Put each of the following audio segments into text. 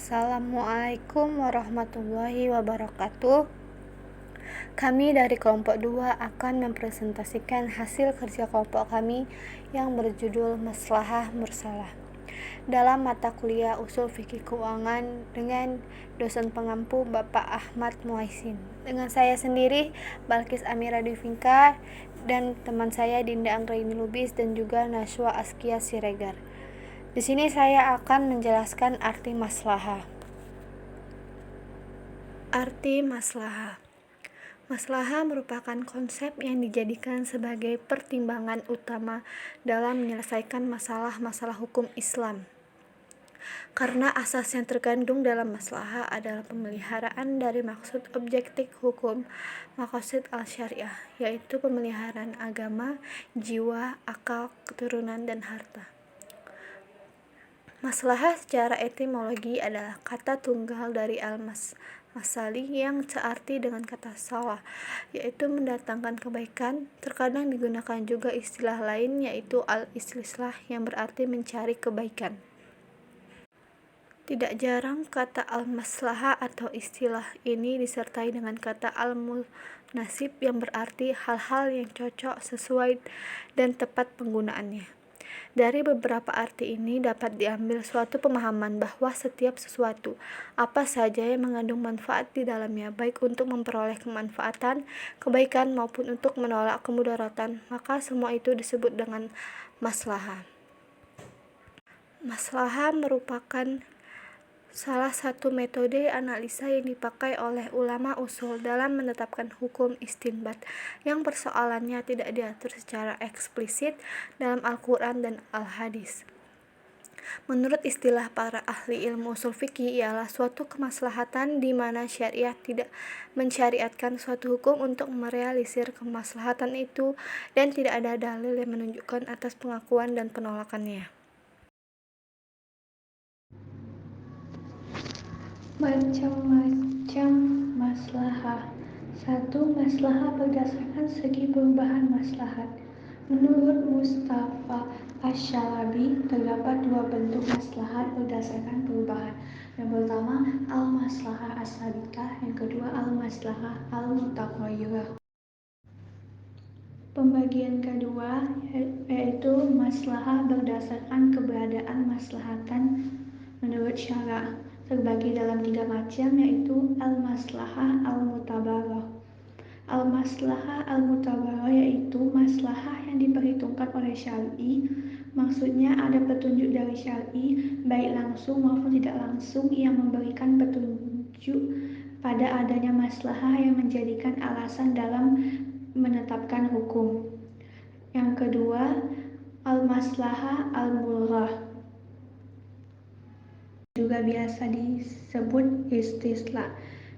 Assalamualaikum warahmatullahi wabarakatuh. Kami dari kelompok 2 akan mempresentasikan hasil kerja kelompok kami yang berjudul Maslahah Mursalah dalam mata kuliah Ushul Fikih Keuangan dengan dosen pengampu Bapak Ahmad Muhaisin. Dengan saya sendiri, Balkis Amira Divinka, dan teman saya Dinda Anggraini Lubis dan juga Naswa Askia Siregar. Di sini saya akan menjelaskan arti maslahah. Arti maslahah. Maslahah merupakan konsep yang dijadikan sebagai pertimbangan utama dalam menyelesaikan masalah-masalah hukum Islam. Karena asas yang terkandung dalam maslahah adalah pemeliharaan dari maksud objektif hukum, maqasid al-syariah, yaitu pemeliharaan agama, jiwa, akal, keturunan, dan harta. Maslahah secara etimologi adalah kata tunggal dari al-masalih yang searti dengan kata salah, yaitu mendatangkan kebaikan. Terkadang digunakan juga istilah lain, yaitu al-istislah yang berarti mencari kebaikan. Tidak jarang kata al-maslahah atau istilah ini disertai dengan kata al-munasib yang berarti hal-hal yang cocok, sesuai, dan tepat penggunaannya. Dari beberapa arti ini dapat diambil suatu pemahaman bahwa setiap sesuatu, apa saja yang mengandung manfaat di dalamnya, baik untuk memperoleh kemanfaatan, kebaikan, maupun untuk menolak kemudaratan, maka semua itu disebut dengan maslahah. Maslahah merupakan salah satu metode analisa yang dipakai oleh ulama usul dalam menetapkan hukum istinbat yang persoalannya tidak diatur secara eksplisit dalam Al-Quran dan Al-Hadis. Menurut istilah para ahli ilmu usul fikih, ialah suatu kemaslahatan di mana syariah tidak mensyariatkan suatu hukum untuk merealisir kemaslahatan itu dan tidak ada dalil yang menunjukkan atas pengakuan dan penolakannya. Macam-macam maslahah. 1. Maslahah berdasarkan segi perubahan maslahat. Menurut Mustafa Asy-Syalabi, terdapat dua bentuk maslahat berdasarkan perubahan. Yang pertama, al-maslahah as-sabitah, yang kedua al-maslahah al-mutaghayyirah. Pembagian kedua yaitu maslahah berdasarkan keberadaan maslahatan menurut syara', terbagi dalam tiga macam, yaitu al-maslahah al-mutabarrah. Al-maslahah al-mutabarrah yaitu maslahah yang diperhitungkan oleh syar'i, maksudnya ada petunjuk dari syar'i baik langsung maupun tidak langsung yang memberikan petunjuk pada adanya maslahah yang menjadikan alasan dalam menetapkan hukum. Yang kedua, al-maslahah al-mulghah, juga biasa disebut istislah,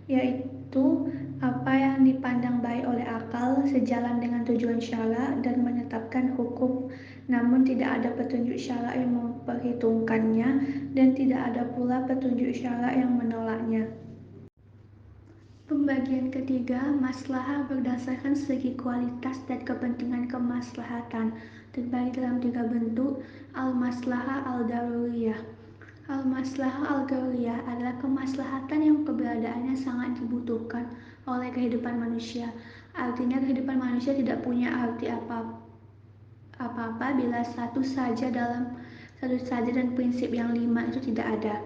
yaitu apa yang dipandang baik oleh akal sejalan dengan tujuan syara' dan menetapkan hukum, namun tidak ada petunjuk syara' yang memperhitungkannya dan tidak ada pula petunjuk syara' yang menolaknya. Pembagian ketiga, maslahah berdasarkan segi kualitas dan kepentingan kemaslahatan, terbagi dalam tiga bentuk, al-maslahah al-daruriyah. Al-maslahah al-daruriyah adalah kemaslahatan yang keberadaannya sangat dibutuhkan oleh kehidupan manusia. Artinya kehidupan manusia tidak punya arti apa-apa bila satu saja dan prinsip yang lima itu tidak ada.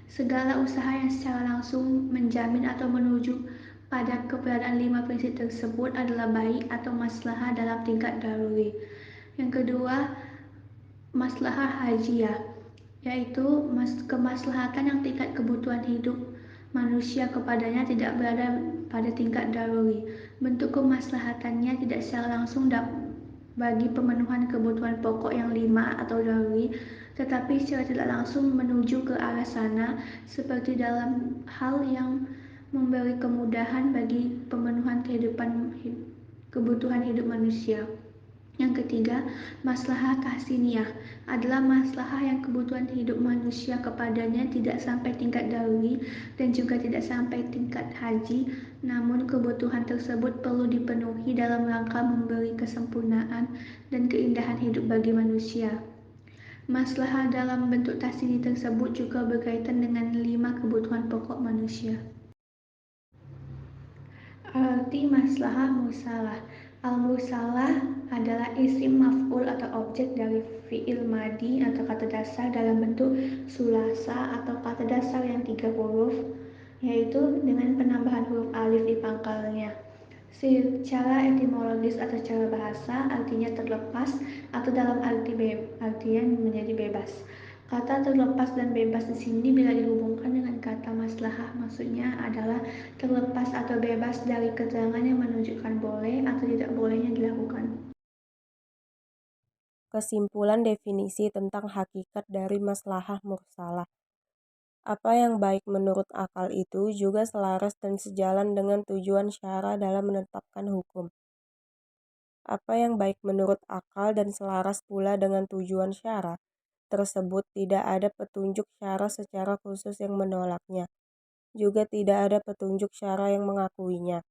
Segala usaha yang secara langsung menjamin atau menuju pada keberadaan lima prinsip tersebut adalah baik atau maslahah dalam tingkat daruri. Yang kedua, maslahah hajiyah, yaitu kemaslahatan yang tingkat kebutuhan hidup manusia kepadanya tidak berada pada tingkat daruri. Bentuk kemaslahatannya tidak secara langsung bagi pemenuhan kebutuhan pokok yang lima atau daruri, tetapi secara tidak langsung menuju ke arah sana, seperti dalam hal yang memberi kemudahan bagi pemenuhan kebutuhan hidup manusia. Yang ketiga, maslahah tahsiniyah adalah maslahah yang kebutuhan hidup manusia kepadanya tidak sampai tingkat daruri dan juga tidak sampai tingkat haji, namun kebutuhan tersebut perlu dipenuhi dalam rangka memberi kesempurnaan dan keindahan hidup bagi manusia. Maslahah dalam bentuk tasini tersebut juga berkaitan dengan 5 kebutuhan pokok manusia. Arti maslahah mursalah. Al-mursalah adalah isim maf'ul atau objek dari fi'il madi atau kata dasar dalam bentuk sulasa atau kata dasar yang 3 huruf, yaitu dengan penambahan huruf alif di pangkalnya. Secara etimologis atau secara bahasa artinya terlepas atau dalam artian menjadi bebas. Kata terlepas dan bebas di sini bila dihubungkan dengan kata maslahah maksudnya adalah terlepas atau bebas dari keterangan yang menunjukkan boleh atau tidak bolehnya dilakukan. Kesimpulan definisi tentang hakikat dari maslahah mursalah. Apa yang baik menurut akal itu juga selaras dan sejalan dengan tujuan syara dalam menetapkan hukum. Apa yang baik menurut akal dan selaras pula dengan tujuan syara tersebut tidak ada petunjuk syara secara khusus yang menolaknya, juga tidak ada petunjuk syara yang mengakuinya.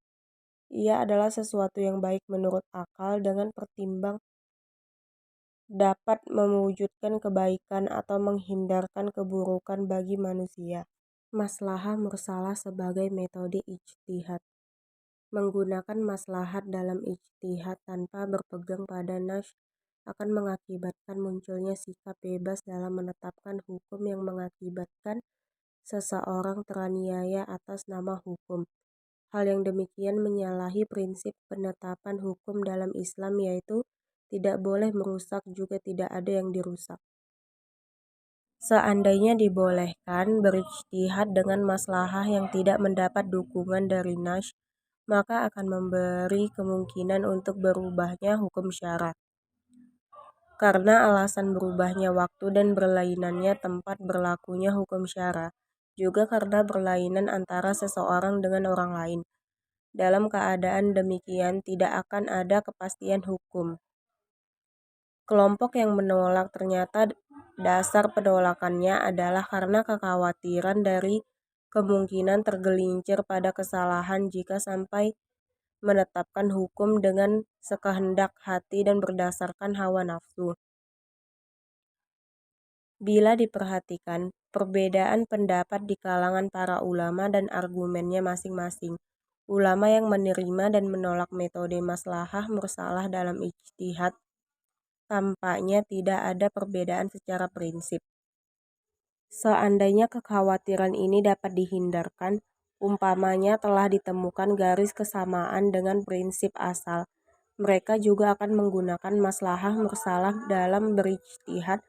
Ia adalah sesuatu yang baik menurut akal dengan pertimbang dapat mewujudkan kebaikan atau menghindarkan keburukan bagi manusia. Maslahah mursalah sebagai metode ijtihad. Menggunakan maslahat dalam ijtihad tanpa berpegang pada nas akan mengakibatkan munculnya sikap bebas dalam menetapkan hukum yang mengakibatkan seseorang teraniaya atas nama hukum. Hal yang demikian menyalahi prinsip penetapan hukum dalam Islam, yaitu tidak boleh merusak juga tidak ada yang dirusak. Seandainya dibolehkan berijtihad dengan maslahah yang tidak mendapat dukungan dari nas, maka akan memberi kemungkinan untuk berubahnya hukum syara. Karena alasan berubahnya waktu dan berlainannya tempat berlakunya hukum syara, juga karena berlainan antara seseorang dengan orang lain. Dalam keadaan demikian tidak akan ada kepastian hukum. Kelompok yang menolak ternyata dasar penolakannya adalah karena kekhawatiran dari kemungkinan tergelincir pada kesalahan jika sampai menetapkan hukum dengan sekehendak hati dan berdasarkan hawa nafsu. Bila diperhatikan perbedaan pendapat di kalangan para ulama dan argumennya masing-masing, ulama yang menerima dan menolak metode maslahah mursalah dalam ijtihad tampaknya tidak ada perbedaan secara prinsip. Seandainya kekhawatiran ini dapat dihindarkan, umpamanya telah ditemukan garis kesamaan dengan prinsip asal, mereka juga akan menggunakan maslahah mursalah dalam berijtihad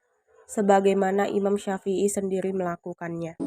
sebagaimana Imam Syafi'i sendiri melakukannya.